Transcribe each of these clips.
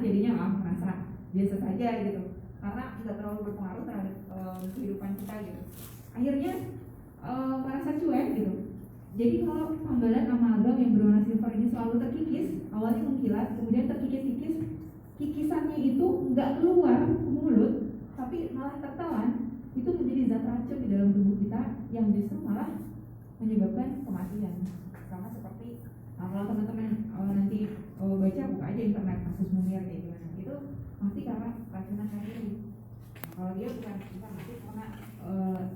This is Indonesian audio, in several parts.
jadinya merasa biasa saja gitu, karena nggak terlalu berpengaruh terhadap kehidupan kita gitu. Akhirnya merasa cuek gitu. Jadi kalau tambalan amalgam yang berwarna silver ini selalu terkikis, awalnya mengkilat, kemudian terkikis-kikis, kikisannya itu nggak keluar ke mulut, tapi malah tertelan, itu menjadi zat racun di dalam tubuh kita yang justru malah menyebabkan kematian. Sama seperti kalau teman-teman nanti baca, buka aja internet kasus Munir kayak gimana, itu mati karena racunan merkuri. Kalau dia bukan mati karena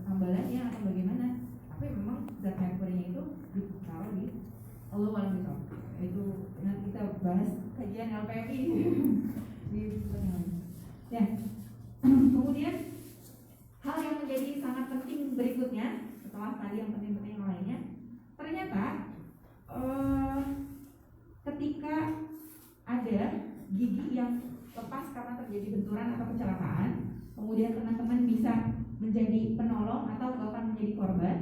tambalannya atau bagaimana, tapi memang zat merkurinya itu ditaruh di Allah malam itu. Nanti kita bahas kajian LPMI di ya. Kemudian hal yang menjadi sangat penting berikutnya setelah tadi yang penting-penting yang lainnya, ternyata ketika ada gigi yang lepas karena terjadi benturan atau kecelakaan, kemudian teman-teman bisa menjadi penolong atau bahkan menjadi korban.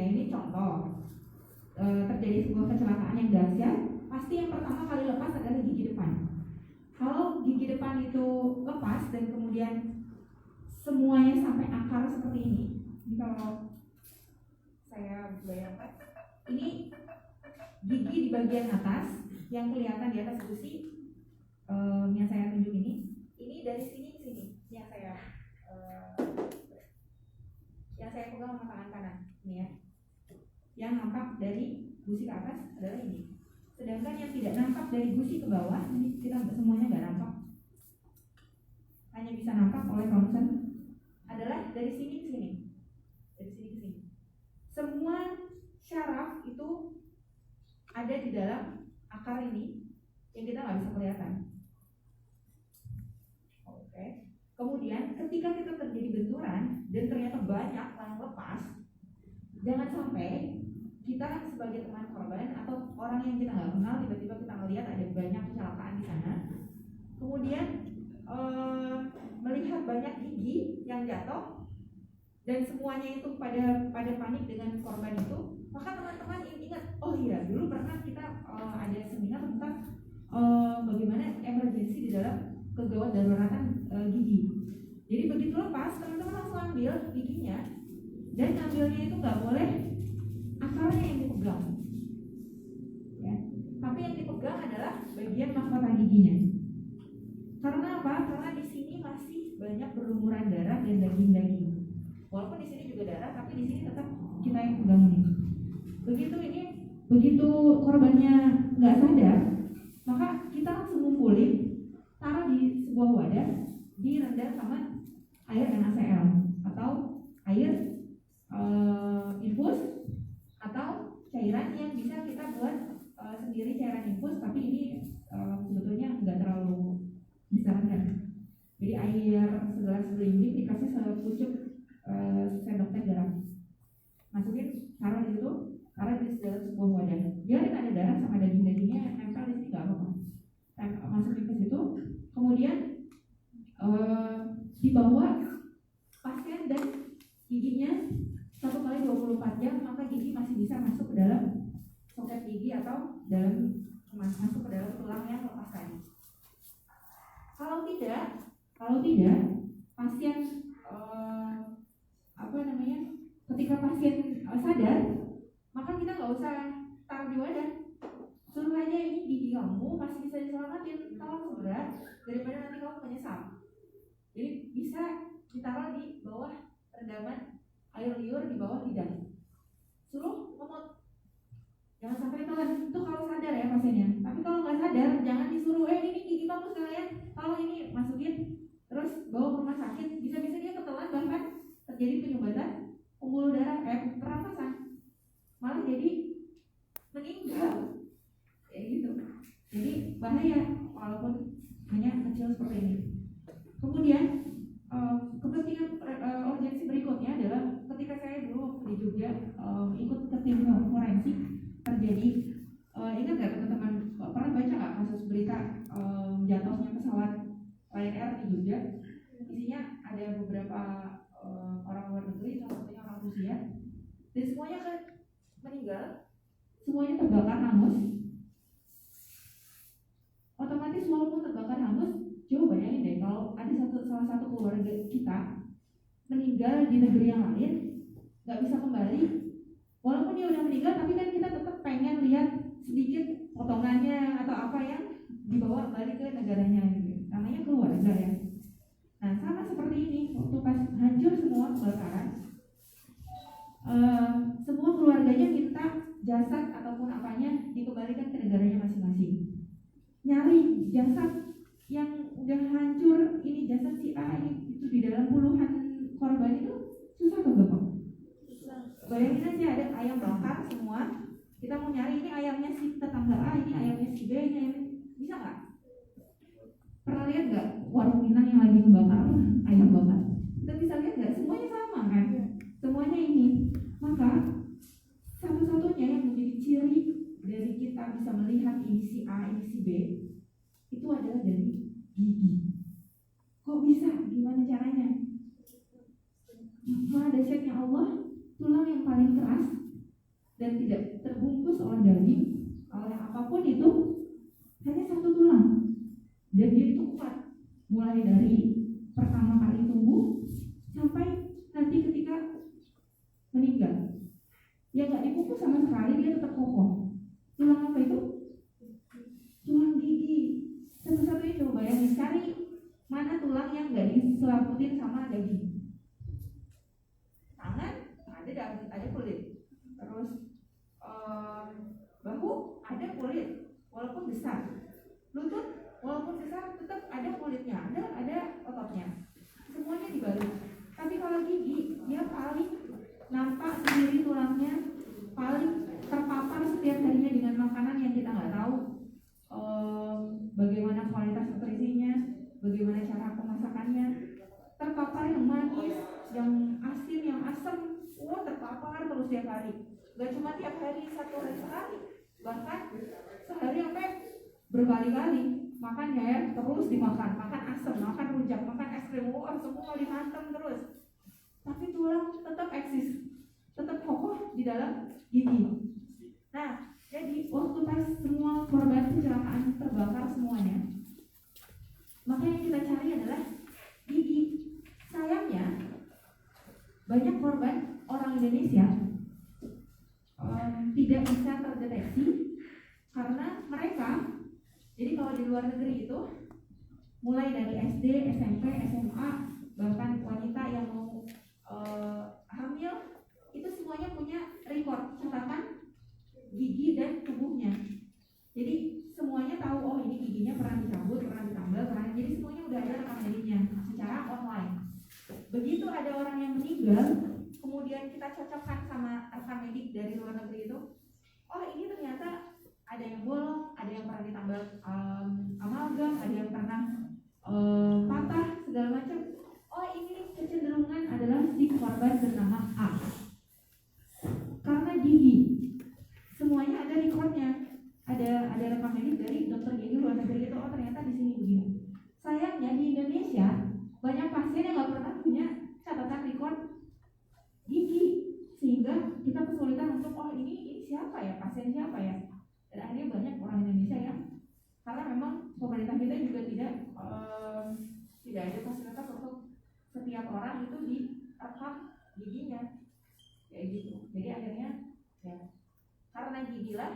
Ini contoh terjadi sebuah kecelakaan yang dahsyat, pasti yang pertama kali lepas adalah gigi depan. Kalau gigi depan itu lepas dan kemudian semuanya sampai akar seperti ini kalau saya bayangkan, ini gigi di bagian atas yang kelihatan di atas gusi yang saya tunjuk ini dari sini ke sini yang saya pegang sama tangan kanan ini ya. Yang nampak dari gusi ke atas adalah ini. Sedangkan yang tidak nampak dari gusi ke bawah, ini kita semuanya nggak nampak, hanya bisa nampak oleh ronsen, adalah dari sini ke sini. Dari sini ke sini. Semua syaraf itu ada di dalam akar ini yang kita nggak bisa kelihatan. Oke. Kemudian ketika kita terjadi benturan dan ternyata banyak yang lepas, jangan sampai kita sebagai teman korban atau orang yang kita nggak kenal tiba-tiba kita melihat ada banyak kecelakaan di sana, kemudian melihat banyak gigi yang jatuh dan semuanya itu pada panik dengan korban itu, maka teman-teman ingat, oh iya dulu pernah kita ada seminar tentang bagaimana emergensi di dalam kegawat daruratan gigi. Jadi begitu lepas, teman-teman langsung ambil giginya, dan ambilnya itu nggak boleh akarnya yang dipegang, ya. Tapi yang dipegang adalah bagian mahkota giginya. Karena apa? Karena di sini masih banyak berlumuran darah dan daging-daging. Walaupun di sini juga darah, tapi di sini tetap kita yang pegang ini. Begitu korbannya nggak sadar, maka kita langsung ngumpulin, taruh di sebuah wadah, direndam sama air NaCl atau air infus atau cairan yang bisa kita buat sendiri, cairan infus, tapi ini sebetulnya nggak terlalu disarankan. Jadi air segelas belimbing dikasih sepucuk sendok teh garam, masukin, taruh di situ, taruh di dalam sebuah wadah. Biarin ada darah sama daging-dagingnya nempel di sini nggak apa-apa. Masukin ke situ, kemudian dibawa pasien dan giginya 1 kali 24 jam, maka gigi masih bisa masuk ke dalam soket gigi atau masuk ke dalam tulang yang lepas tadi. Kalau tidak, pasien ketika pasien sadar, maka kita nggak usah taruh di wadah, suruh aja ini gigi kamu masih bisa diselamatin, tolong segera, daripada nanti kamu menyesal. Jadi bisa ditaruh di bawah rendaman air liur di bawah lidah, suruh ngemut, jangan sampai telan. Itu kalau sadar ya pasiennya. Tapi kalau nggak sadar, jangan disuruh ini gigi kamu sekalian, kalau ini masukin terus bawa ke rumah sakit. Bisa-bisa dia ketelan, bahkan terjadi penyumbatan pembuluh darah, pernapasan, malah jadi meninggal kayak gitu. Jadi bahaya walaupun hanya kecil seperti ini. Kemudian kepentingan urgensi berikutnya adalah ketika saya dulu waktu di Jogja ikut ke tim forensik, terjadi ingat nggak teman-teman, pernah baca nggak kasus berita jatuhnya pesawat Lion Air di Jogja? Isinya ada beberapa orang luar negeri, salah satunya orang Rusia, dan semuanya kan meninggal, semuanya terbakar hangus. bayangin deh kalau ada salah satu keluarga kita meninggal di negeri yang lain, nggak bisa kembali. Walaupun dia udah meninggal, tapi kan kita tetap pengen lihat sedikit potongannya atau apa yang dibawa balik ke negaranya gitu. Namanya keluarga ya. Nah sama seperti ini, waktu pas hancur semua kebakaran, semua keluarganya minta jasad ataupun apanya dikembalikan ke negaranya masing-masing. Nyari jasad yang udah hancur, ini jasad si A ini itu di dalam puluhan korban itu susah atau gampang? Bayangin aja ada ayam bakar semua, kita mau nyari ini ayamnya si tetangga A, ini ayamnya si B, ini ayamnya, bisa nggak? Pernah lihat nggak warung Minang yang lagi membakar ayam bakar? Kita bisa lihat nggak? Semuanya sama kan? Semuanya ini. Maka satu-satunya yang menjadi ciri dari kita bisa melihat ini si A, ini si B, itu adalah dari gigi. Kok bisa? Gimana caranya? Maha dahsyatnya Allah, tulang yang paling keras dan tidak terbungkus oleh daging, oleh apapun itu, hanya satu tulang. Dan dia itu kuat, mulai dari pertama kali tumbuh sampai nanti ketika meninggal. Ya nggak dipupus sama sekali, dia tetap kokoh. Tulang apa itu? Tulang gigi. Satu-satunya coba bayangin, cari mana tulang yang nggak diselamutin sama daging. Tangan ada kulit, terus bahu ada kulit walaupun besar, lutut walaupun besar tetap ada kulitnya, ada ototnya, semuanya dibalik. Tapi kalau gigi dia paling nampak sendiri tulangnya, paling terpapar setiap harinya dengan makanan yang kita nggak tahu bagaimana kualitas nutrisinya, bagaimana cara pemasakannya, terpapar yang manis, yang asin, yang asam, terpapar terus tiap hari. Gak cuma tiap hari, satu hari sekali, bahkan sehari sampai berkali-kali makan ya, terus dimakan, makan asam, makan rujak, makan es krim, semua dihantam terus. Tapi tulang tetap eksis, tetap kokoh di dalam gigi. Nah, jadi waktu pas semua korban kecelakaan terbakar semuanya, maka yang kita cari adalah gigi. Sayangnya banyak korban orang Indonesia tidak bisa terdeteksi karena mereka, jadi kalau di luar negeri itu mulai dari SD, SMP, SMA, bahkan wanita yang mau hamil itu semuanya punya record catatan gigi dan tubuhnya. Jadi semuanya tahu, oh ini giginya pernah dicabut, pernah ditambal, jadi semuanya udah ada rekam mediknya secara online. Begitu ada orang yang meninggal, kemudian kita cocokkan sama rekam medik dari luar negeri itu, oh ini ternyata ada yang bolong, ada yang pernah ditambal amalgam, ada yang pernah patah segala macam. Oh ini kecenderungan adalah si korban bernama A. Karena gigi semuanya ada recordnya, ada rekam medik dari dokter gigi luar negeri itu, oh ternyata di sini begini. Sayangnya di Indonesia banyak pasien yang nggak pernah punya catatan record gigi, sehingga kita kesulitan untuk ini siapa ya, pasien siapa ya. Dan akhirnya banyak orang Indonesia yang karena memang pemerintah kita juga tidak ada fasilitas untuk setiap orang itu direkam giginya kayak gitu. Jadi akhirnya ya karena gigi lah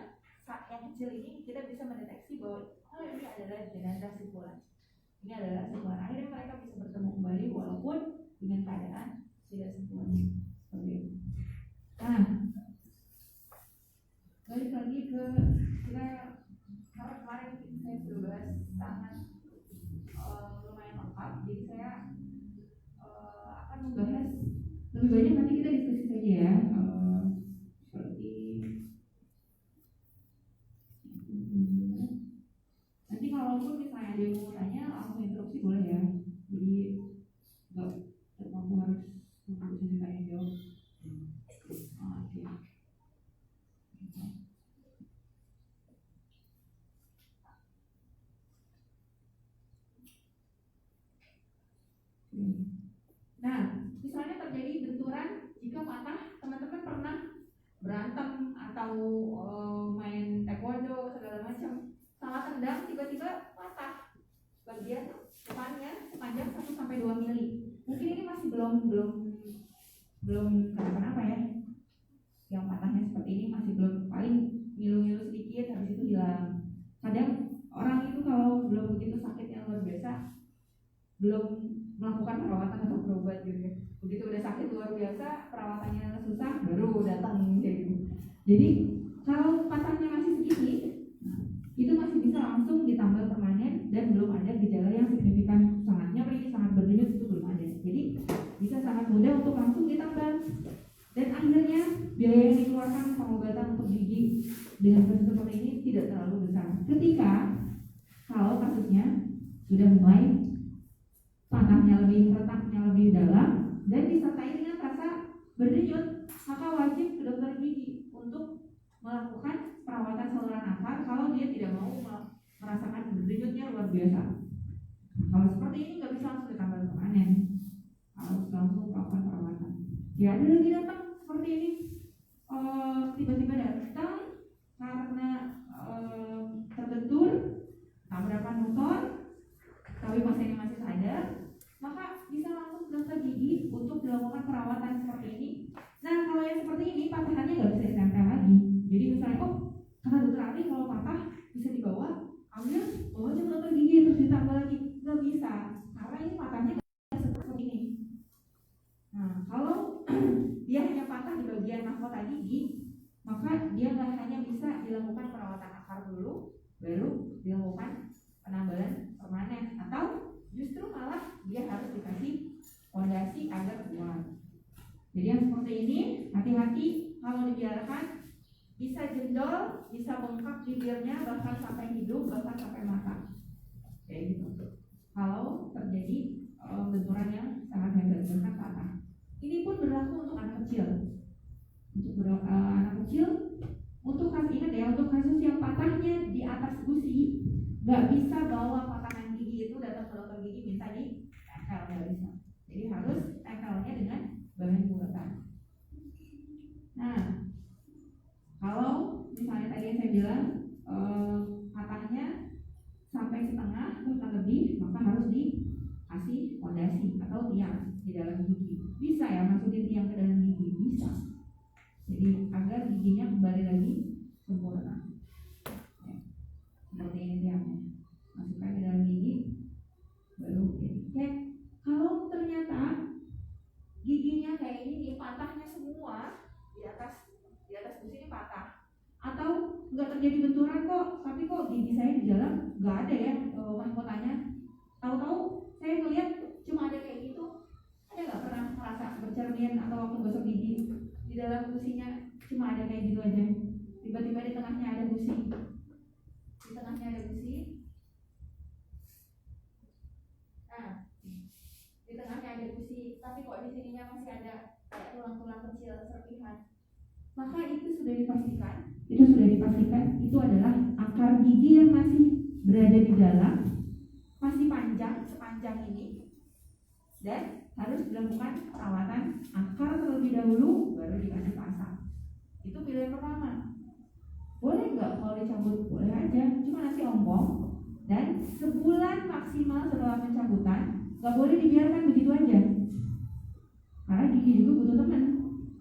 yang kecil ini kita bisa mendeteksi bahwa oh ini adalah jenazah si fulan, ini adalah si fulan. Akhirnya mereka bisa bertemu kembali walaupun dengan keadaan tidak sempurna seperti itu. Nah, balik lagi ke kita karena kemarin saya sudah bahas sangat lumayan lengkap, jadi saya akan membahas lebih banyak, nanti kita diskusi saja ya, seperti nanti kalaupun misalnya ada yang mau tanya langsung interupsi boleh ya, jadi nggak terpaku harus mengurusin tanya jawab. Nah, misalnya terjadi benturan, jika patah, teman-teman pernah berantem atau main taekwondo segala macam, salah tendang tiba-tiba patah bagian depannya. belum kenapa-napa ya. Yang patahnya seperti ini masih belum, paling ngilu-ngilu sedikit habis itu hilang. Kadang orang itu kalau belum begitu sakitnya luar biasa belum melakukan perawatan atau berobat gitu ya. Begitu udah sakit luar biasa, perawatannya susah, baru datang gitu. Jadi kalau patahnya masih sedikit, itu masih bisa langsung ditambal permanen dan belum ada gejala yang signifikan, sangat nyeri, sangat berdenyut, itu belum ada. Jadi bisa sangat mudah untuk langsung ditambal. Dan akhirnya biaya yang dikeluarkan pengobatan untuk gigi dengan kasus seperti ini tidak terlalu besar. Ketika kalau kasusnya sudah mulai patahnya lebih, retaknya lebih dalam dan disertai dengan rasa berdenyut, maka wajib ke dokter gigi untuk melakukan perawatan saluran akar kalau dia tidak mau merasakan berdenyutnya luar biasa. Kalau seperti ini nggak bisa langsung ditambal permanen, harus langsung melakukan perawatan. Ya ada lagi datang seperti ini, tiba-tiba datang karena terbentur tabrakan motor, tapi pasiennya masih sadar, maka bisa langsung ke dokter gigi untuk dilakukan perawatan seperti ini. Nah kalau yang seperti ini patahannya nggak bisa ditempel lagi. Jadi misalnya, oh kata dokter Ali kalau patah bisa dibawa, ambil bawa aja ke dokter gigi terus ditambal lagi, nggak bisa karena ini patahnya seperti ini. Nah kalau dia hanya patah di bagian mahkota gigi, maka dia nggak hanya bisa dilakukan perawatan akar dulu, baru dilakukan penambalan permanen, atau justru malah dia harus dikasih fondasi agar kuat. Jadi yang seperti ini hati-hati kalau dibiarkan, bisa jendol, bisa bengkak bibirnya, bahkan sampai hidung, bahkan sampai mata. Kayak gitu. Kalau terjadi benturan yang sangat hebat, bahkan patah. Ini pun berlaku untuk anak kecil. Untuk anak kecil, untuk kasus ingat ya, untuk kasus yang patahnya di atas gusi, nggak bisa bawa patahan gigi itu datang ke dokter gigi minta di tempel, nggak bisa. Jadi harus tempelnya dengan bahan buatan. Nah, kalau misalnya tadi yang saya bilang patahnya sampai setengah bahkan lebih, maka harus dikasih fondasi atau tiang di dalam gigi. Bisa ya masukin tiang ke dalam gigi, bisa. Jadi agar giginya kembali lagi sempurna. Ya, seperti ini tiangnya, masukkan ke dalam gigi, baru dicek. Kalau ternyata giginya kayak ini patahnya semua di atas gusi ini patah, atau nggak terjadi benturan kok, tapi kok gigi saya di dalam nggak ada ya mahkotanya, tahu-tahu saya ngeliat cuma ada kayak gitu, ada nggak pernah merasa bercermin atau waktu gosok gigi di dalam gusinya cuma ada kayak gitu aja, tiba-tiba di tengahnya ada gusi, nah di tengahnya ada gusi, tapi kok di sininya masih ada kayak tulang-tulang kecil serpihan, maka itu sudah dipastikan itu adalah akar gigi yang masih berada di dalam, masih panjang sepanjang ini, dan harus dilakukan perawatan akar terlebih dahulu, baru dikasih pasang. Itu pilihan pertama. Boleh nggak kalau dicabut? Boleh aja, cuma nanti ompong, dan sebulan maksimal setelah pencabutan, nggak boleh dibiarkan begitu aja, karena gigi juga butuh teman.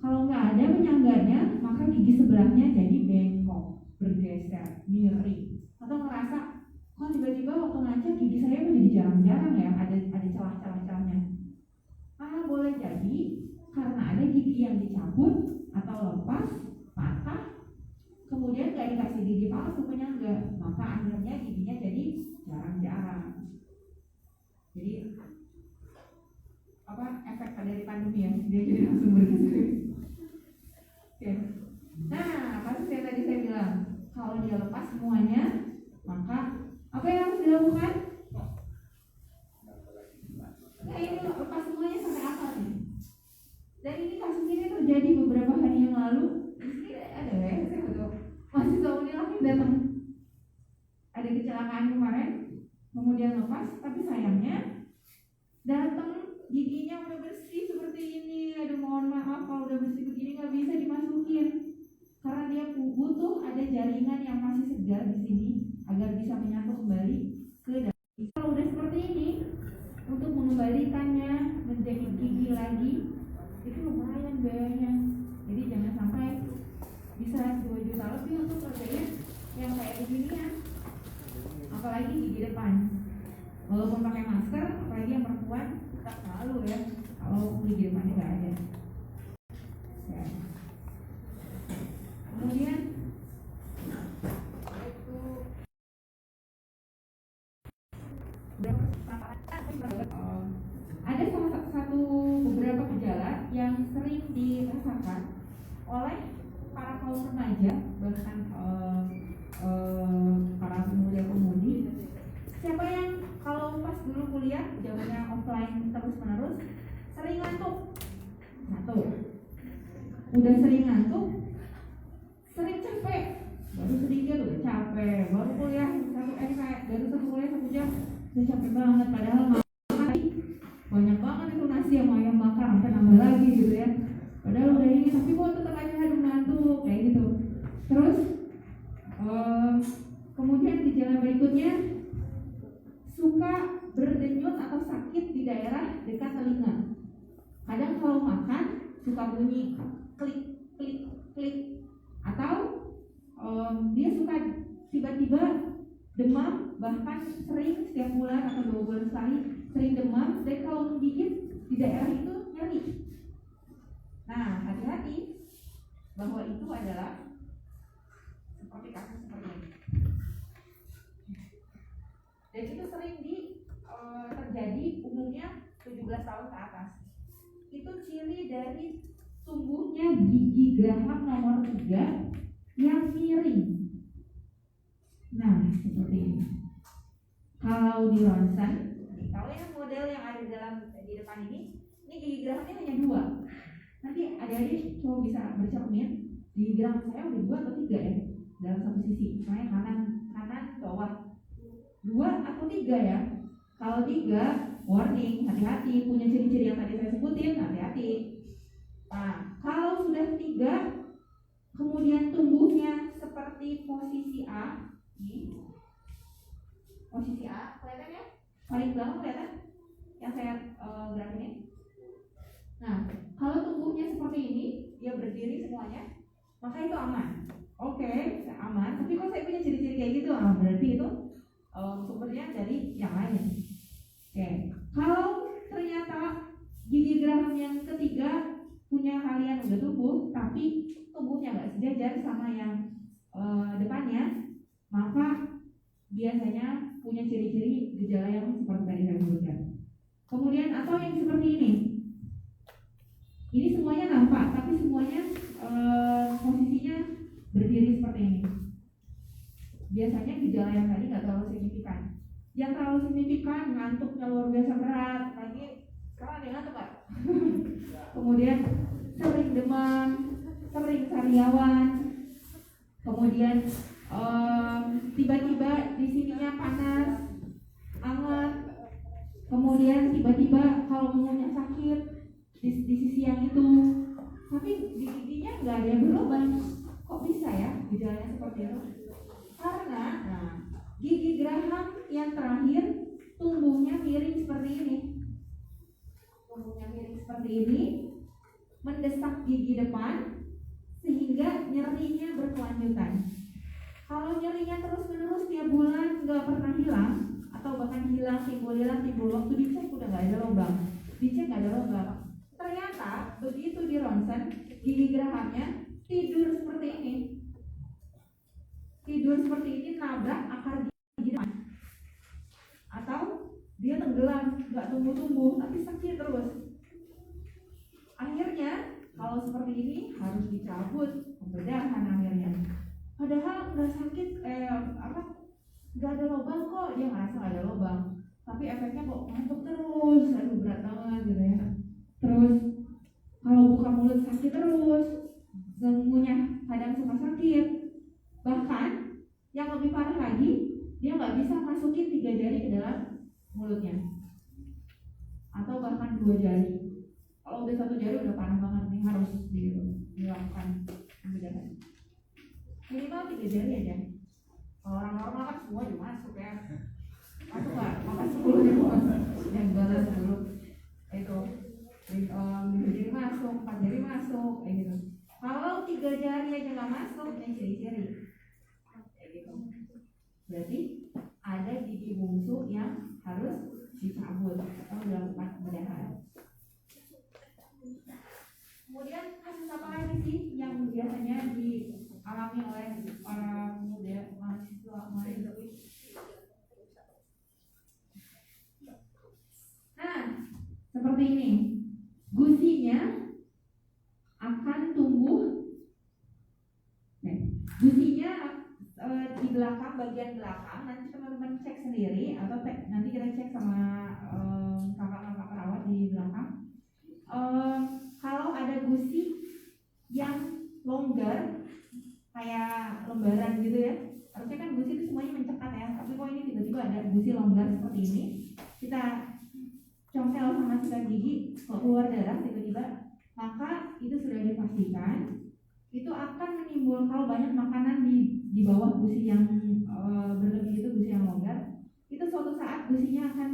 Kalau nggak ada penyangganya, maka gigi sebelahnya jadi bengkok, bergeser, miring, atau ngerasa kok tiba-tiba waktu ngaca gigi saya menjadi jarang-jarang ya, ada celah-celahnya. Boleh jadi karena ada gigi yang dicabut atau lepas, patah, kemudian nggak dikasih gigi palsu penyangga, maka akhirnya giginya jadi jarang-jarang. Jadi efek dari pandemi ya, dia jadi langsung bergeser. Oke. Nah, kasus yang tadi saya bilang, kalau dia lepas semuanya, maka apa yang harus dilakukan? Nah, ini lepas semuanya sampai akar nih. Dan ini kasus ini terjadi beberapa hari yang lalu. Ini ada ya, saya betul. Mahasiswa Unilak yang datang. Ada kecelakaan kemarin, kemudian lepas, tapi sayangnya datang giginya udah bersih seperti ini. Aduh, mohon maaf kalau udah bersih begini nggak bisa dimasukin, karena dia butuh ada jaringan yang masih segar di sini agar bisa menyatu kembali ke dalam. Kalau udah seperti ini, untuk mengembalikannya menjadi gigi lagi apalagi gigi depan. Walaupun pakai masker, apalagi yang perempuan tak selalu ya kalau gigi depannya nggak ada. Ya. Kemudian ada salah satu beberapa gejala yang sering dirasakan oleh para kaum remaja, bahkan para pemuda-pemudi. Siapa yang kalau pas dulu kuliah zamannya offline terus menerus sering ngantuk? Satu, udah sering ngantuk, sering capek, baru sedikit udah capek, baru kuliah baru satu kuliah 1 jam udah capek banget, padahal banyak banget itu nasi sama ayam bakar sampai nambah lagi gitu ya, padahal udah ini tapi kok tetap aja aduh ngantuk kayak gitu. Terus kemudian gejala berikutnya suka berdenyut atau sakit di daerah dekat telinga. Kadang kalau makan suka bunyi klik klik klik, atau dia suka tiba-tiba demam, bahkan sering setiap bulan atau 2 bulan sekali sering demam, dan kalau menggigit di daerah itu nyeri. Nah, hati-hati bahwa itu adalah seperti kasus seperti ini. Dan itu sering terjadi umumnya 17 tahun ke atas. Itu ciri dari tumbuhnya gigi geraham nomor 3 yang miring. Nah, seperti ini. Kalau di ronsen, kalau yang model yang ada di depan ini gigi gerahamnya hanya 2. Nanti adik-adik coba bisa bercermin, gigi geraham saya udah 2 atau 3 ya dalam satu sisi, misalnya kanan bawah 2 atau 3 ya. Kalau 3, warning, hati-hati, punya ciri-ciri yang tadi saya sebutin, hati-hati. Nah, kalau sudah 3, kemudian tumbuhnya seperti posisi A, ini, posisi A, kelihatan ya? Paling belakang kelihatan? Yang saya graf ini. Nah, kalau tumbuhnya seperti ini, dia berdiri semuanya, maka itu aman. Oke, aman. Tapi kalau saya punya ciri-ciri kayak gitu, berarti itu sumbernya dari yang lain. Oke, kalau ternyata gigi geraham yang ketiga punya hal yang udah tumbuh, tapi tumbuhnya nggak sejajar sama yang depannya, maka biasanya punya ciri-ciri gejala yang seperti tadi saya sebutkan. Kemudian atau yang seperti ini semuanya nampak, tapi semuanya posisinya berdiri seperti ini. Biasanya gejala yang tadi nggak terlalu signifikan. Yang terlalu signifikan ngantuknya luar biasa berat, lagi sekarang ada ngantuk nggak? Kemudian sering demam, sering sariawan, kemudian tiba-tiba di sininya panas, hangat, kemudian tiba-tiba kalau mengunyah sakit di sisi yang itu, tapi di giginya nggak ada yang berlubang. Kok bisa ya gejalanya seperti itu? Karena gigi geraham yang terakhir tumbuhnya miring seperti ini. Tumbuhnya miring seperti ini, mendesak gigi depan sehingga nyerinya berkelanjutan. Kalau nyerinya terus-menerus tiap bulan nggak pernah hilang, atau bahkan hilang, timbul, waktu dicek udah nggak ada lubang, dicek nggak ada lubang. Ternyata begitu di ronsen, gigi gerahamnya tidur seperti ini. Tidur seperti ini nabrak akar gigi depan, atau dia tenggelam, nggak tumbuh-tumbuh, tapi sakit terus. Akhirnya kalau seperti ini harus dicabut pembedahan akhirnya. Padahal nggak sakit, nggak ada lubang kok, dia ngerasa nggak ada lubang, tapi efeknya kok ngantuk terus, aduh berat banget gitu ya. Terus kalau buka mulut sakit terus, ngunyah kadang suka sakit. Bahkan yang lebih parah lagi, dia nggak bisa masukin 3 jari ke dalam mulutnya, atau bahkan 2 jari. Kalau udah 1 jari udah parah banget nih, harus dilakukan pembedahan. Minimal 3 jari aja. Kalau orang normal kan semua juga masuk ya. Masuk nggak? Makan 10 nih bos. Yang balas 10 itu 5 jari masuk, 4 jari masuk, kayak gitu. Kalau 3 jari aja nggak masuk, yang ciri-ciri kayak gitu. Berarti ada harus dicabut atau dilakukan pembedahan. Kemudian kasus apa lagi sih yang biasanya dialami oleh para pemuda mahasiswa mahasiswi? Nah, seperti ini, gusinya akan tumbuh. Gusinya di belakang, bagian belakang, nanti teman-teman cek sendiri atau nanti kita cek sama kakak-kakak perawat di belakang. Kalau ada gusi yang longgar kayak lembaran gitu ya, harusnya kan gusi itu semuanya mencekat ya, tapi kok ini tiba-tiba ada gusi longgar seperti ini, kita congkel sama sikat gigi, keluar darah tiba-tiba, maka itu sudah dipastikan itu akan menimbulkan, kalau banyak makanan di bawah gusi yang berlebih itu, gusi yang longgar, itu suatu saat gusinya akan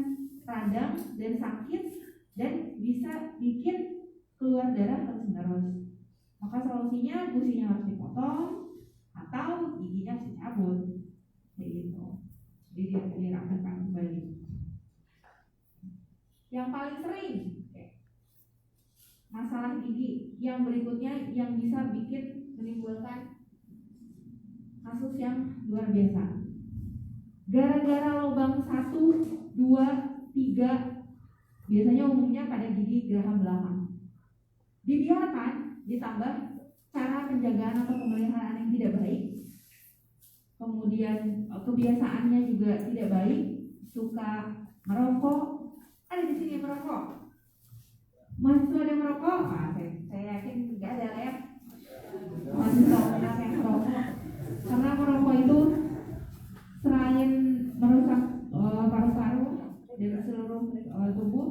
radang dan sakit dan bisa bikin keluar darah terus-menerus. Maka solusinya gusinya harus dipotong atau giginya harus dicabut, kayak gitu. Jadi dirapikan kembali. Yang paling sering masalah gigi yang berikutnya yang bisa bikin menimbulkan kasus yang luar biasa. Gara-gara lubang 1, 2, 3, biasanya umumnya pada gigi geraham belakang. Dibiarkan, ditambah cara penjagaan atau pemeliharaan yang tidak baik, kemudian kebiasaannya juga tidak baik, suka merokok. Ada di sini yang merokok. Mahasiswa yang merokok? Saya yakin nggak ada lah ya mahasiswa yang merokok. Karena merokok itu selain merusak paru-paru dan seluruh tubuh,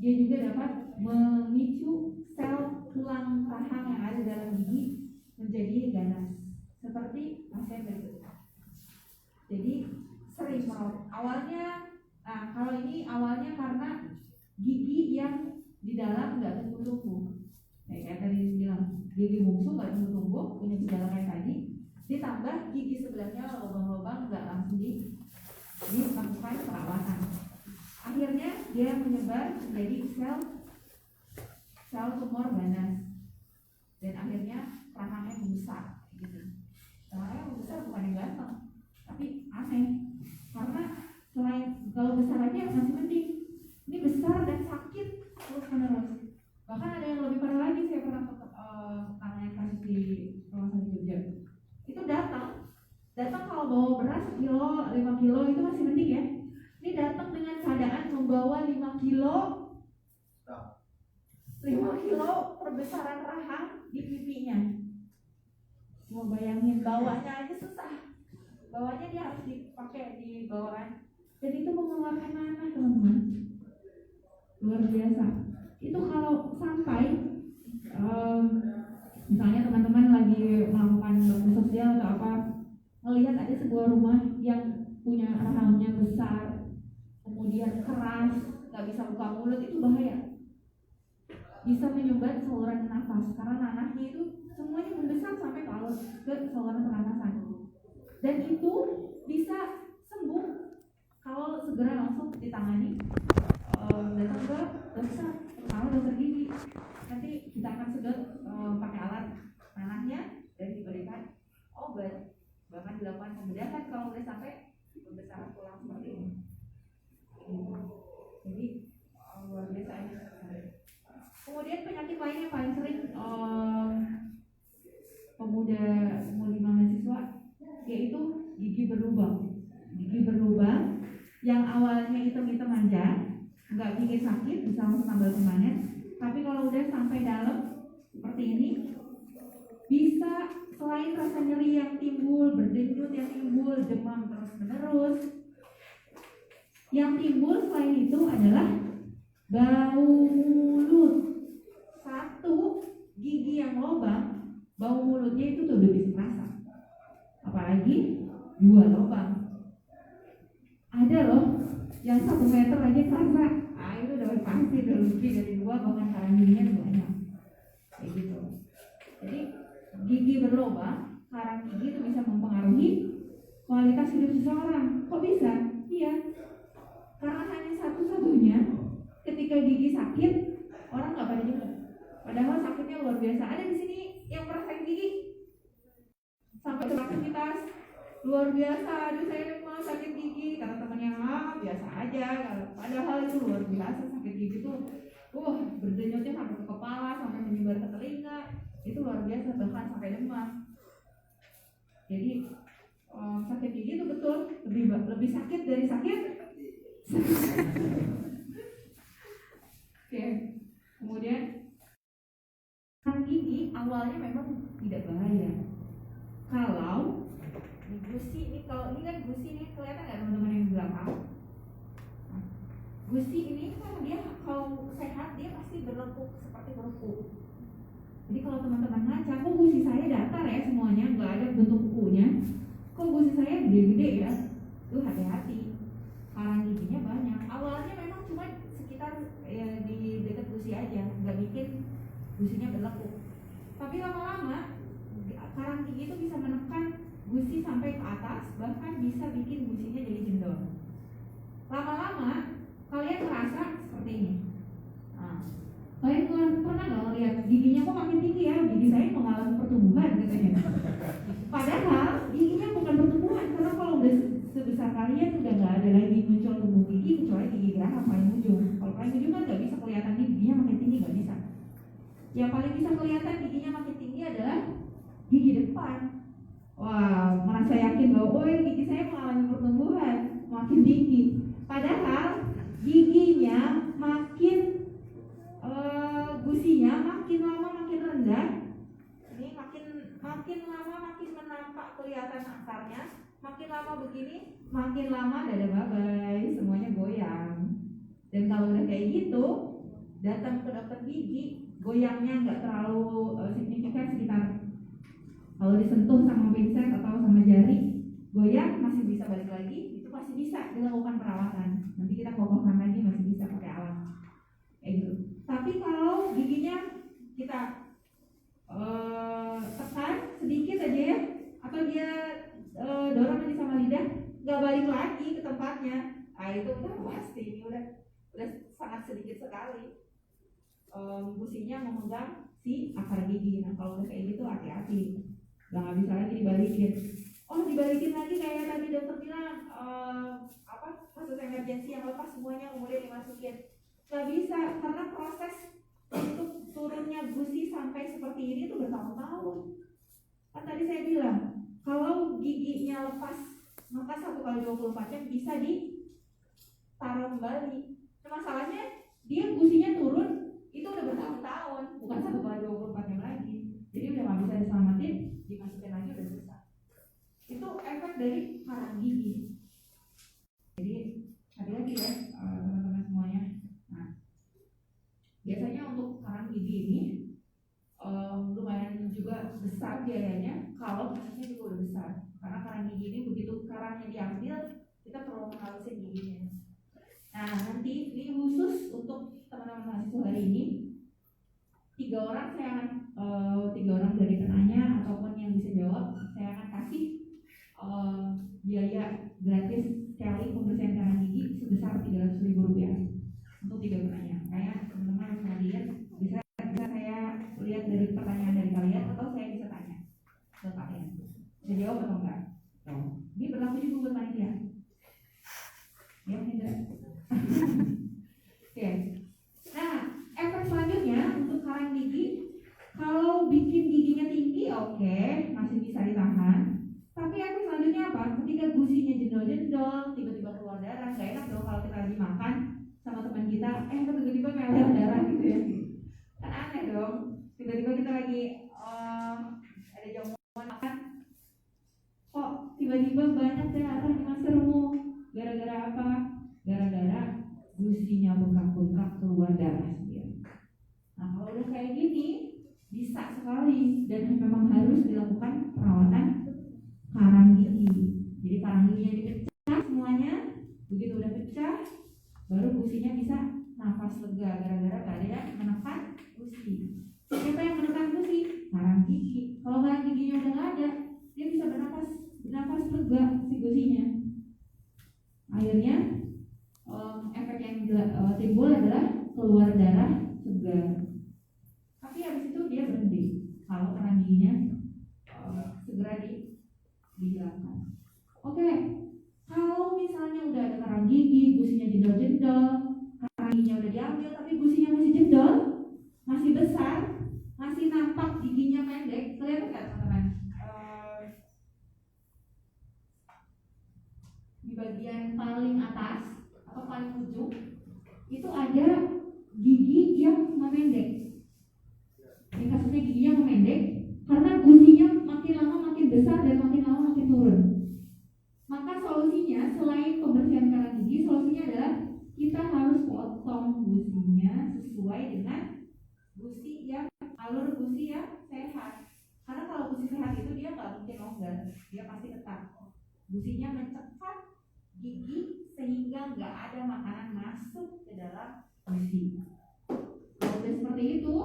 dia juga dapat memicu sel tulang rahang yang ada dalam gigi menjadi ganas, seperti pasien berikut. Jadi sering merokok. Kalau ini awalnya karena gigi yang di dalam nggak tumbuh-tumbuh, kayak tadi bilang gigi bungsu nggak tumbuh-tumbuh, punya gejala kayak tadi, ditambah gigi sebelahnya lubang-lubang nggak langsung dilakukan perawatan. Akhirnya dia menyebar menjadi sel tumor ganas dan akhirnya rahangnya membesar gitu. Rahangnya membesar bukan yang ganteng, tapi aneh karena selain kalau besar aja masih mending, ini besar dan sakit terus menerus. Bahkan ada yang lebih parah lagi, saya pernah tangani kasus di rumah sakit Jogja. Itu datang kalau bawa beras 5 kilo itu masih mending ya. Ini datang dengan keadaan membawa 5 kilo perbesaran rahang di pipinya. Mau bayangin, bawanya aja susah. Bawanya dia harus dipakai di bawaan. Dan itu mengeluarkan nanah, teman-teman. Luar biasa. Itu kalau sampai misalnya teman-teman lagi melakukan bakti sosial atau apa, melihat ada sebuah rumah yang punya rahangnya besar, kemudian keras, nggak bisa buka mulut, itu bahaya. Bisa menyumbat saluran nafas karena nanahnya itu semuanya membesar sampai ke saluran pernafasan. Dan itu bisa sembuh kalau segera langsung ditangani, datang ke dokter, terutama dokter gigi. Nanti kita akan sedot pakai alat nanahnya dan diberikan obat, bahkan dilakukan pembedahan kalau udah sampai pembesaran tulang seperti ini. Jadi luar biasa ini. Kemudian penyakit lain yang paling sering pemuda mahasiswa yaitu gigi berlubang. Gigi berlubang yang awalnya hitam-hitam aja, nggak bikin sakit, bisa langsung tambal permanen. Tapi kalau udah sampai dalam seperti ini, bisa selain rasa nyeri yang timbul, berdenyut yang timbul, demam terus-menerus, yang timbul selain itu adalah bau mulut. Satu gigi yang lubang, bau mulutnya itu tuh udah bisa terasa. Apalagi 2 lubang. Ada loh yang 1 meter aja terasa. Itu udah pasti lebih dari 2, bahkan karang giginya banyak. Kayak gitu. Jadi gigi berlubang, karang gigi itu bisa mempengaruhi kualitas hidup seseorang. Kok bisa? Iya. Karena sakitnya luar biasa. Ada di sini yang pernah sakit gigi sampai beraktivitas luar biasa. Aduh saya lemas sakit gigi, kata temannya biasa aja. Padahal itu luar biasa sakit gigi tuh. Berdenyutnya sampai ke kepala, sampai menyebar ke telinga. Itu luar biasa, bahkan sampai demam. Jadi sakit gigi itu betul lebih sakit dari sakit. Oke. Kemudian sakit gigi awalnya memang tidak bahaya. Kalau gusi ini, kalau ini kan gusi ini kelihatan nggak teman-teman yang di belakang? Gusi ini kalau dia kalau sehat dia pasti berlekuk seperti kerupuk. Jadi kalau teman-teman ngaca, kok gusi saya datar ya semuanya, nggak ada bentuk kukunya. Kok gusi saya gede-gede ya? Tuh hati-hati. Karang giginya banyak. Awalnya memang cuma sekitar di dekat gusi aja, nggak bikin gusinya berlekuk. Tapi lama-lama karang gigi itu bisa menekan gusi sampai ke atas, bahkan bisa bikin gusinya jadi jendol. Lama-lama kalian merasa seperti ini. Kalian pernah nggak ngeliat giginya kok makin tinggi ya? Gigi saya mengalami pertumbuhan katanya. Padahal giginya bukan pertumbuhan, karena kalau udah sebesar kalian udah nggak ada lagi muncul tumbuh gigi kecuali gigi geraham paling ujung. Kalau paling ujung kan nggak bisa kelihatan giginya makin tinggi, nggak bisa. Yang paling bisa kelihatan giginya makin tinggi adalah gigi depan. Wah, merasa yakin bahwa gigi saya mengalami pertumbuhan makin tinggi. Padahal giginya makin gusinya makin lama makin rendah. Ini makin lama makin menampak kelihatan akarnya. Makin lama begini, makin lama dada babai, semuanya goyang. Dan kalau udah kayak gitu, datang ke dokter gigi, goyangnya nggak terlalu signifikan, sekitar kalau disentuh sama pinset atau sama jari, goyang masih bisa balik lagi, itu masih bisa dilakukan perawatan. Nanti kita kokohkan lagi, masih bisa pakai alat kayak gitu. Tapi kalau giginya kita tekan sedikit aja ya, atau dia dorong aja sama lidah, nggak balik lagi ke tempatnya, itu udah pasti ini udah sangat sedikit sekali gusinya memegang si akar gigi. Nah kalau udah kayak gitu hati-hati, nggak bisa lagi dibalikin. Dibalikin lagi kayak tadi dokter bilang kasus emergensi yang lepas semuanya kemudian dimasukin. Nggak bisa, karena proses untuk turunnya gusi sampai seperti ini tuh bertahun-tahun. Kan tadi saya bilang kalau giginya lepas maka 1 kali 24 jam bisa ditaruh kembali. Nah, masalahnya dia gusinya turun itu udah bertahun-tahun, bukan 1 kali 24 jam lagi. Jadi udah nggak bisa diselamatin, dimasukin lagi udah susah. Itu efek dari karang gigi. Jadi hati-hati ya teman-teman semuanya. Nah, biasanya untuk karang gigi ini lumayan juga besar biayanya kalau kasusnya juga udah besar. Karena karang gigi ini begitu karangnya diambil, kita perlu menghalusin giginya. Nah nanti ini khusus untuk teman-teman mahasiswa hari ini, 3 orang saya akan 3 orang dari penanya ataupun yang bisa jawab, saya akan kasih biaya gratis sekali pembersihan karang gigi sebesar Rp300.000 untuk 3 penanya. Kayak teman-teman harus hadir, bisa saya lihat dari pertanyaan dari kalian atau saya bisa tanya ke kalian, bisa jawab atau enggak. Ini berlaku juga buat panitia ya, Hendra. Oke. Nah, efek selanjutnya untuk karang gigi, kalau bikin giginya tinggi, oke, masih bisa ditahan. Tapi efek selanjutnya apa? Ketika gusinya jendol-jendol, tiba-tiba keluar darah, nggak enak dong kalau kita lagi makan sama teman kita, tiba-tiba meleleh darah gitu ya. Kan aneh dong. Tiba-tiba kita lagi ada jamuan makan, kok tiba-tiba banyak darah di masermu. Gara-gara apa? Gara-gara gusinya bengkak-bengkak keluar darah sendiri. Nah kalau udah kayak gini bisa sekali dan memang harus dilakukan perawatan karang gigi. Jadi karang giginya dipecah semuanya, begitu udah pecah baru gusinya bisa nafas lega gara-gara gak ada yang menekan gusi. Siapa yang menekan gusi? Karang gigi. Kalau karang giginya udah gak ada, dia bisa bernafas lega si gusinya. Akhirnya efek yang timbul adalah keluar darah segar. Tapi habis itu dia berhenti kalau kerang giginya segera dihilangkan. Oke, kalau misalnya udah ada kerang gigi, gusinya jendol-jendol, kerang giginya udah diambil tapi gusinya masih jendol, masih besar, masih nampak giginya pendek, kelihatan nggak teman-teman? Di bagian paling atas atau paling ujung itu ada gigi yang memendek. Ini kasusnya giginya memendek karena gusinya makin lama makin besar dan makin lama makin turun. Maka solusinya selain pembersihan kerang gigi, solusinya adalah kita harus potong gusinya sesuai dengan alur gusi yang sehat. Karena kalau gusi sehat itu dia nggak mungkin longgar, dia pasti ketat. Gusinya mencekat gigi sehingga nggak ada makanan masuk ke dalam gusi. Kalau sudah seperti itu,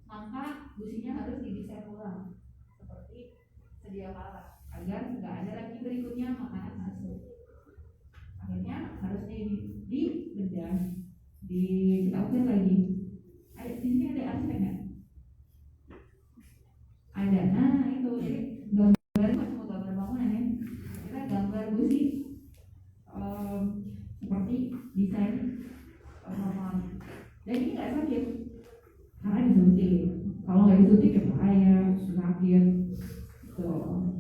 maka gusinya harus didesain ulang seperti sedia kala agar nggak ada lagi berikutnya makanan masuk. Akhirnya harusnya dibedah, kita ukir lagi. Ada di sini ada arsitek nggak? Ada. Nah itu jadi gambar macam gambar bangunan ya. Kita gambar gusi seperti desain normal. Dan ini nggak sakit karena disuntik. Kalau nggak disuntik ya bahaya, sakit. Tuh,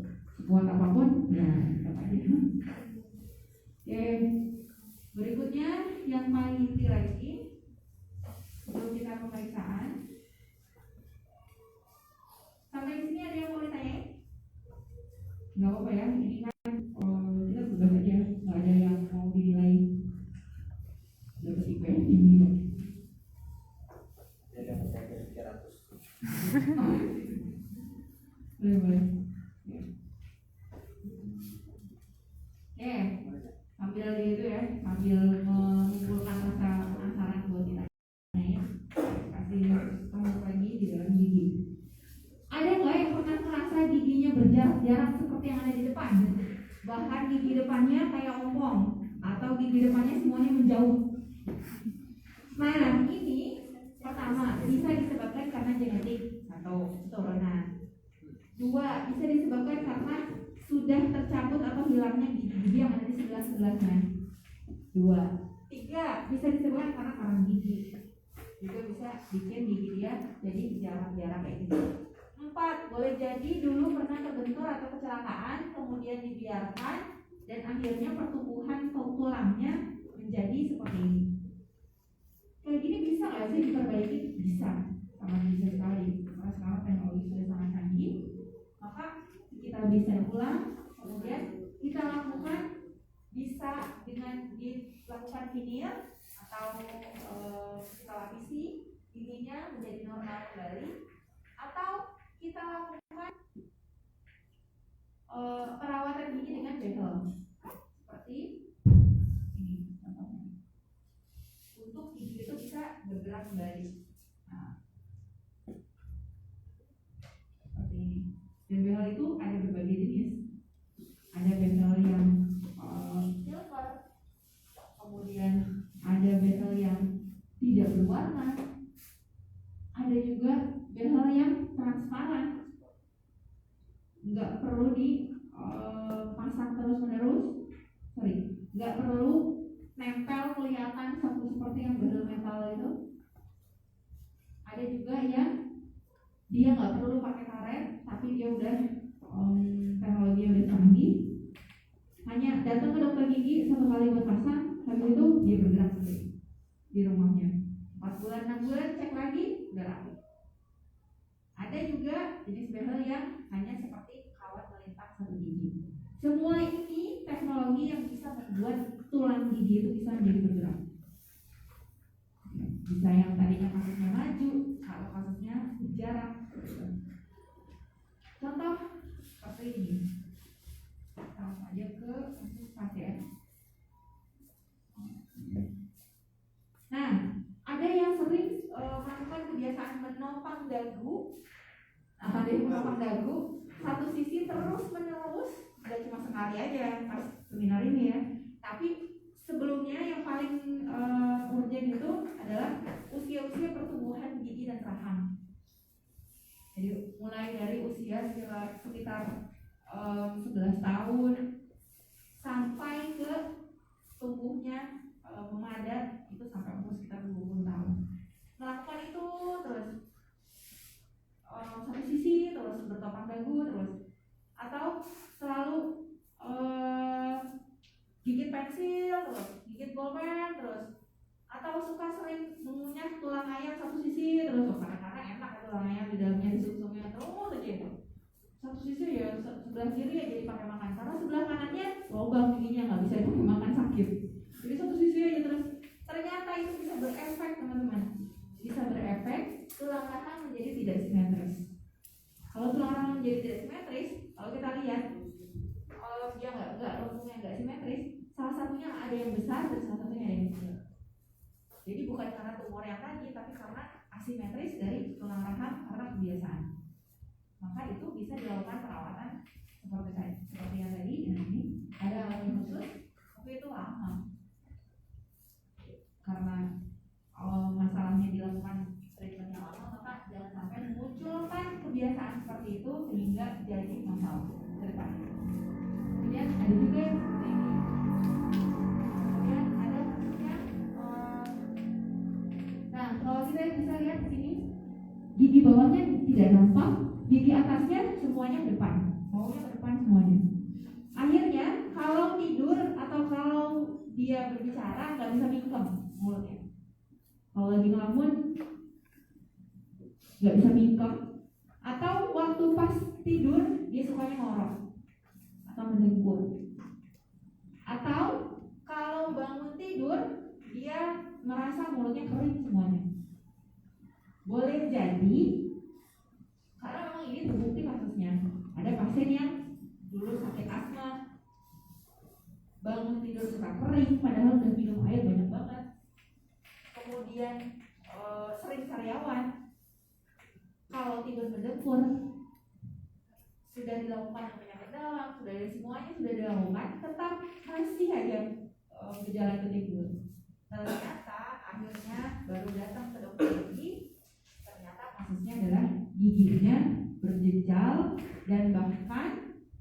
buat apapun ya apa aja. Oke, berikutnya yang paling inti lagi sebelum kita pemeriksaan. Sampai di sini ada yang mau ditanya? Nggak apa-apa ya, ini kan kita bebas aja, nggak ada yang mau dinilai dapat IP ini. Jadi yang pakai 300. Boleh. Oke, sambil itu ya, sambil mengumpulkan rasa penasaran buat kita. Kasih tahu lagi di dalam gigi. Ada nggak yang pernah merasa giginya berjarak-jarak seperti yang ada di depan? Bahkan gigi depannya kayak ompong atau gigi depannya semuanya menjauh. Nah, ini pertama bisa disebabkan karena genetik atau keturunan. Dua, bisa disebabkan karena sudah tercabut atau hilangnya gigi-gigi yang ada di sebelah-sebelahnya. Dua. Tiga, bisa disebabkan karena karang gigi. Juga bisa bikin gigi dia jadi jarak-jarak kayak gitu. Empat, boleh jadi dulu pernah terbentur atau kecelakaan, kemudian dibiarkan dan akhirnya pertumbuhan tulangnya menjadi seperti ini. Kayak gini bisa nggak sih diperbaiki? Bisa, sangat bisa sekali. Karena sekarang teknologi sudah sangat canggih, maka kita bisa ulang, kemudian kita lakukan bisa dengan dilakukan vinil atau kita lapisi giginya menjadi normal kembali, atau kita lakukan perawatan gigi dengan bezel seperti ini contohnya. Untuk gigi itu bisa bergerak kembali. Nah, seperti ini. Dan bezel itu ada berbagai jenis. Ada bezel yang silver, kemudian ada bezel yang tidak berwarna, ada juga bezel yang transparan, nggak perlu dipasang terus-menerus, nggak perlu nempel kelihatan seperti yang bezel metal itu. Ada juga yang dia nggak perlu pakai karet, tapi dia udah teknologinya udah canggih. Hanya datang ke dokter gigi satu kali buat pasang, habis itu dia bergerak sendiri di rumahnya. 4 bulan, 6 bulan cek lagi, udah rapi. Ada juga jenis bezel yang hanya seperti kawat melintang satu gigi. Semua ini teknologi yang bisa membuat tulang gigi itu bisa menjadi bergerak. Bisa yang tadinya kasusnya maju, kalau kasusnya berjarak. Contoh seperti ini. Langsung aja ke kasus pasien. Nah, ada yang sering melakukan kebiasaan menopang dagu. Nah, ada yang menopang dagu satu sisi terus menerus, tidak cuma sekali aja pas seminar ini ya. Tapi sebelumnya yang paling urgent itu adalah usia-usia pertumbuhan gigi dan rahang. mulai dari usia sekitar 11 tahun sampai ke tumbuhnya memadat itu sampai umur sekitar 20 tahun. Melakukan itu terus satu sisi terus bertopang dagu terus, atau selalu gigit pensil terus, gigit bolpen terus, atau suka sering mengunyah tulang ayam satu sisi terus. Kadang-kadang enak tulang ayam di dalamnya disungsungnya terus aja. Satu sisi ya sebelah kiri aja dipakai makan, karena sebelah kanannya lubang giginya nggak bisa dipakai makan, sakit. Jadi satu sisi aja terus. Ternyata itu bisa berefek teman-teman, bisa berefek tulang rahang menjadi tidak simetris. Kalau tulang rahang menjadi tidak simetris, kalau kita lihat dia nggak lengkungnya nggak simetris, salah satunya ada yang besar dan salah satunya ada yang kecil. Jadi bukan karena tumor yang tadi, tapi karena asimetris dari tulang rahang karena kebiasaan. Maka itu bisa dilakukan perawatan seperti yang tadi. Dan ini ada alat yang khusus, tapi itu lama. Karena masalahnya dilakukan treatment yang lama, maka jangan sampai munculkan kebiasaan seperti itu sehingga jadi masalah ke depan. Kemudian ada juga yang seperti ini. Kemudian ada kasusnya, nah kalau kita bisa lihat di sini, gigi bawahnya tidak nampak, gigi atasnya semuanya ke depan, bawahnya ke depan semuanya. Akhirnya kalau tidur atau kalau dia berbicara nggak bisa mingkem mulutnya. Kalau lagi ngelamun nggak bisa mingkem, atau waktu pas tidur dia sukanya ngorok atau mendengkur, atau kalau bangun tidur dia merasa mulutnya kering semuanya. Boleh jadi karena memang ini terbukti kasusnya. Ada pasien yang dulu sakit asma, bangun tidur suka kering padahal udah minum air banyak banget. Kemudian sering sariawan, kalau tidur mendengkur, sudah dilakukan penyakit dalam, sudah ada semuanya sudah dilakukan, tetap masih aja gejala itu timbul. Ternyata akhirnya baru datang ke dokter gigi, ternyata kasusnya adalah giginya berjejal dan bahkan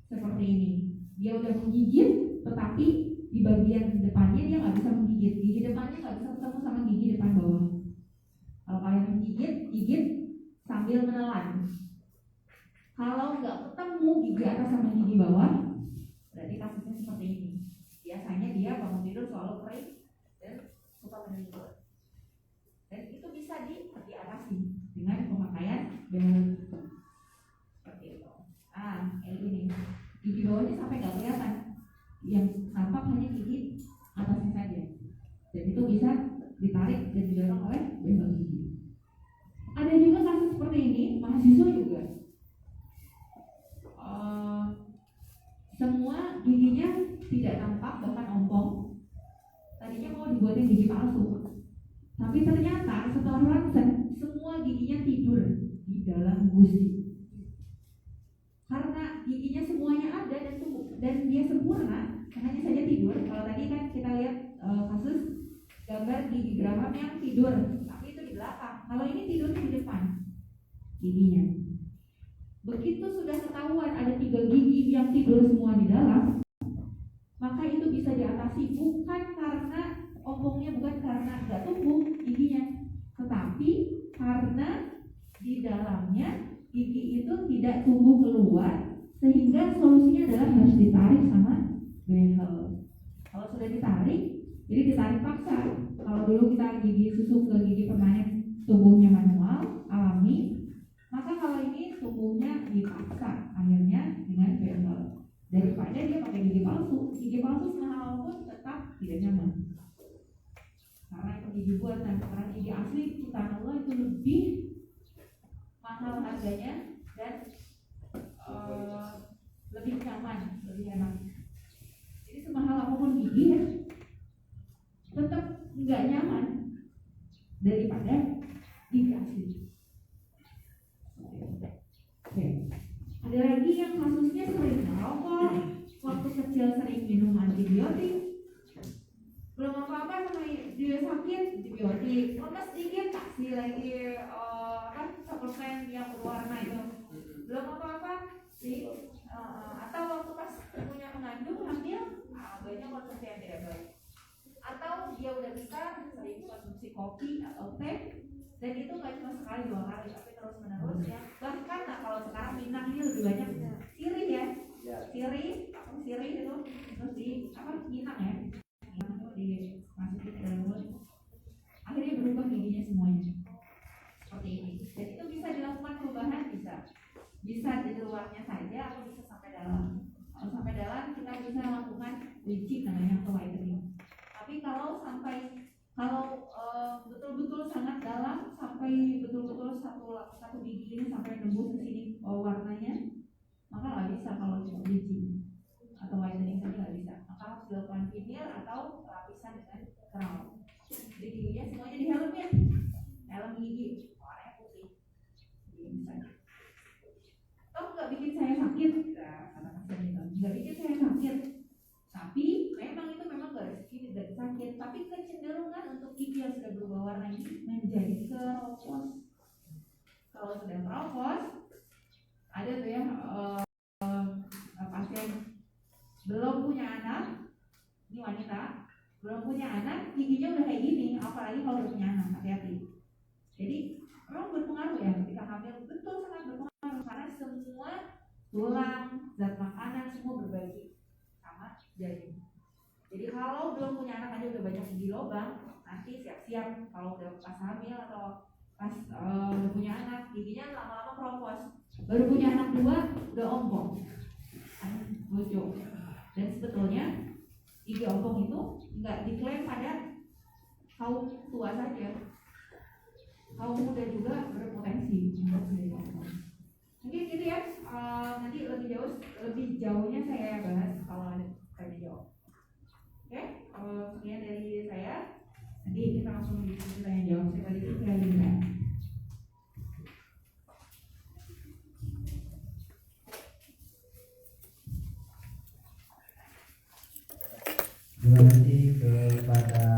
seperti ini. Dia udah menggigit, tetapi di bagian depannya dia nggak bisa menggigit. Gigi depannya nggak bisa ketemu sama gigi depan bawah. Kalau kalian menggigit, gigit sambil menelan. Kalau nggak ketemu gigi atas sama gigi bawah, berarti kasusnya seperti ini. Biasanya dia bangun tidur selalu kering dan suka mendengkur. Dan itu bisa diatasi dengan pemakaian behel seperti itu. Ini gigi bawahnya sampai nggak kelihatan, yang nampak hanya gigi atasnya saja. Dan itu bisa ditarik dan didorong oleh behel gigi. Ada juga kasus seperti ini, mahasiswa juga. Semua giginya tidak nampak, bahkan ompong. Tadinya mau dibuatin gigi palsu, tapi ternyata setelah ronsen semua giginya tidur di dalam gusi. Karena giginya semuanya ada dan dia sempurna, hanya saja tidur. Kalau tadi kan kita lihat kasus gambar gigi Graham yang tidur, tapi itu di belakang. Kalau ini tidurnya di depan giginya. Begitu sudah ketahuan ada 3 gigi yang tidur semua di dalam, maka itu bisa diatasi bukan karena ompongnya, bukan karena nggak tumbuh giginya, tetapi karena di dalamnya gigi itu tidak tumbuh keluar, sehingga solusinya adalah harus ditarik sama behel. Kalau sudah ditarik, jadi ditarik paksa. Kalau dulu kita gigi susu ke gigi permanen tumbuhnya manual, alami, maka kalau ini tumbuhnya dipaksa akhirnya dengan behel. Daripada dia pakai gigi palsu semahal pun tetap tidak nyaman. Karena itu gigi buatan, karena gigi asli ciptaan Allah itu lebih mahal harganya dan lebih nyaman, lebih enak. Jadi semahal apapun gigi ya, tetap nggak nyaman daripada gigi asli. Oke. Ada lagi yang kasusnya sering merokok, waktu kecil sering minum antibiotik, belum apa-apa sama dia sakit, antibiotik, lemes dikit kasih lagi suplemen yang berwarna itu, belum apa-apa sih, atau waktu pas punya mengandung hamil, banyak konsumsi yang tidak baik, atau dia udah besar sering konsumsi kopi atau teh, dan itu nggak cuma sekali 2 kali tapi terus menerus ya. Bahkan kalau sekarang Minang ini lebih banyak sirih ya, sirih itu terus di Minang ya, Minang itu dimasukin ke dalam mulut, akhirnya berubah giginya semuanya seperti ini. Dan itu bisa dilakukan perubahan, bisa di luarnya saja atau bisa sampai dalam. Kalau sampai dalam kita bisa lakukan bleaching namanya atau whitening. Tapi kalau betul-betul sangat dalam sampai betul-betul satu gigi ini sampai tembus ke sini warnanya, maka nggak bisa kalau cuma bleaching atau whitening saja nggak bisa. Maka harus dilakukan veneer atau lapisan dengan crown. Jadi giginya semuanya dihelmin, helm gigi warnanya putih. Jadi misalnya, nggak bikin saya sakit, kata pasien itu, nggak bikin saya sakit. Tapi memang nggak sedikit sakit, tapi kecenderungan untuk gigi yang sudah berubah warna ini menjadi keropos. Kalau sudah keropos, ada tuh ya pasien belum punya anak, ini wanita belum punya anak, giginya udah kayak gini, apalagi kalau udah punya anak, hati-hati. Jadi memang berpengaruh ya ketika hamil, betul sangat berpengaruh karena semua tulang, zat makanan semua berbagi sama janin. Jadi kalau belum punya anak aja udah banyak gigi lubang, nanti siap-siap kalau udah pas hamil atau pas udah punya anak, giginya lama-lama keropos. Baru punya anak 2 udah ompong, lucu. Dan sebetulnya gigi ompong itu nggak diklaim pada kaum tua saja, kaum muda juga berpotensi untuk menjadi ompong. Mungkin gitu ya, nanti lebih jauhnya saya bahas kalau ada tanya jawab. Oke, sekian dari saya. Nanti kita langsung diskusi tanya jawab. Saya balik ke Linda. Terima kasih kepada